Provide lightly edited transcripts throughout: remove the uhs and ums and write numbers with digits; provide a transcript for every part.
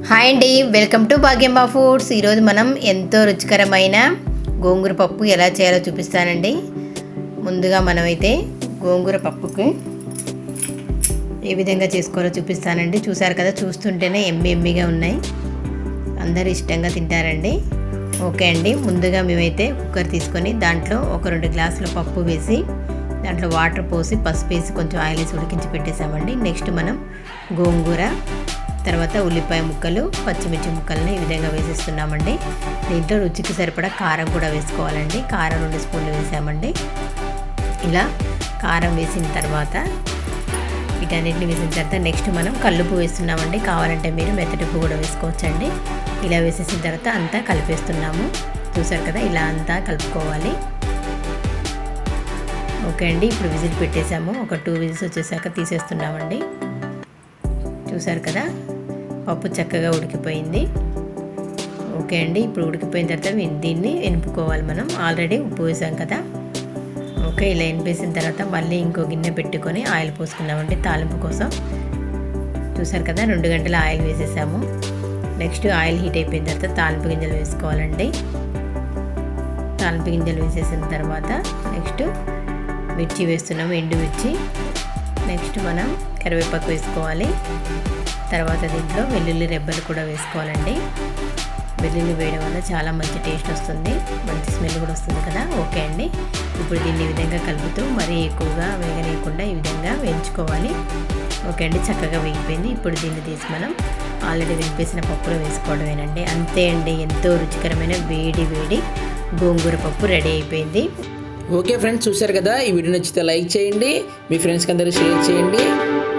Hi అండి, welcome to Bhagyamma foods. ఈరోజు మనం ఎంతో రుచికరమైన గోంగూర పప్పు ఎలా చేయాలో చూపిస్తానండి. ముందుగా మనమైతే గోంగూర పప్పుకి ఏ విధంగా చేసుకోవాలో చూపిస్తానండి. చూసారు కదా, చూస్తుంటేనే ఎమ్మిగా ఉన్నాయి, అందరూ ఇష్టంగా తింటారండి. ఓకే అండి, ముందుగా మేమైతే కుక్కర్ తీసుకొని దాంట్లో ఒక 2 గ్లాసుల పప్పు వేసి దాంట్లో వాటర్ పోసి పసుపు వేసి కొంచెం ఆయిల్ వేసి ఉడికించి పెట్టేసామండి. నెక్స్ట్ మనం గోంగూర, తర్వాత ఉల్లిపాయ ముక్కలు, పచ్చిమిర్చి ముక్కల్ని ఈ విధంగా వేసేస్తున్నామండి. దీంట్లో రుచికి సరిపడా కారం కూడా వేసుకోవాలండి. కారం 2 స్పూన్లు వేసామండి. ఇలా కారం వేసిన తర్వాత వీటన్నిటిని వేసిన తర్వాత నెక్స్ట్ మనం కల్లుప్పు వేస్తున్నామండి. కావాలంటే మీరు మెత్తటిప్పు కూడా వేసుకోవచ్చండి. ఇలా వేసేసిన తర్వాత అంతా కలిపేస్తున్నాము. చూసారు కదా, ఇలా అంతా కలుపుకోవాలి. ఓకే అండి, ఇప్పుడు విజిల్ పెట్టేసాము. ఒక 2 విజిల్స్ వచ్చేసాక తీసేస్తున్నామండి. చూసారు కదా, పప్పు చక్కగా ఉడికిపోయింది. ఓకే అండి, ఇప్పుడు ఉడికిపోయిన తర్వాత దీన్ని ఎనుపుకోవాలి. మనం ఆల్రెడీ ఉప్పు వేసాం కదా. ఓకే, ఇలా ఎనిపేసిన తర్వాత మళ్ళీ ఇంకో గిన్నె పెట్టుకొని ఆయిల్ పోసుకున్నామండి తాలింపు కోసం. చూసారు కదా, 2 గంటల ఆయిల్ వేసేసాము. నెక్స్ట్ ఆయిల్ హీట్ అయిపోయిన తర్వాత తాలింపు గింజలు వేసుకోవాలండి. తాలింపు గింజలు వేసేసిన తర్వాత నెక్స్ట్ మిర్చి వేస్తున్నాము, ఎండుమిర్చి. నెక్స్ట్ మనం కరివేపాకు వేసుకోవాలి. తర్వాత దీంట్లో వెల్లుల్లి రెబ్బలు కూడా వేసుకోవాలండి. వెల్లుల్లి వేయడం వల్ల చాలా మంచి టేస్ట్ వస్తుంది, మంచి స్మెల్ కూడా వస్తుంది కదా. ఓకే అండి, ఇప్పుడు దీన్ని ఈ విధంగా కలుపుతూ మరీ ఎక్కువగా వేగనీయకుండా ఈ విధంగా వేయించుకోవాలి. ఓకే అండి, చక్కగా వేగిపోయింది. ఇప్పుడు దీన్ని తీసి మనం ఆల్రెడీ వేపేసిన పప్పులో వేసుకోవడమేనండి. అంతే అండి, ఎంతో రుచికరమైన వేడి వేడి గోంగూర పప్పు రెడీ అయిపోయింది. ఓకే ఫ్రెండ్స్, చూశారు కదా. ఈ వీడియో నచ్చితే లైక్ చేయండి, మీ ఫ్రెండ్స్కి అందరూ షేర్ చేయండి.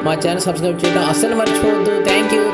మా ఛానల్ సబ్స్క్రైబ్ చేయడం అస్సలు మర్చిపోవద్దు. Thank you.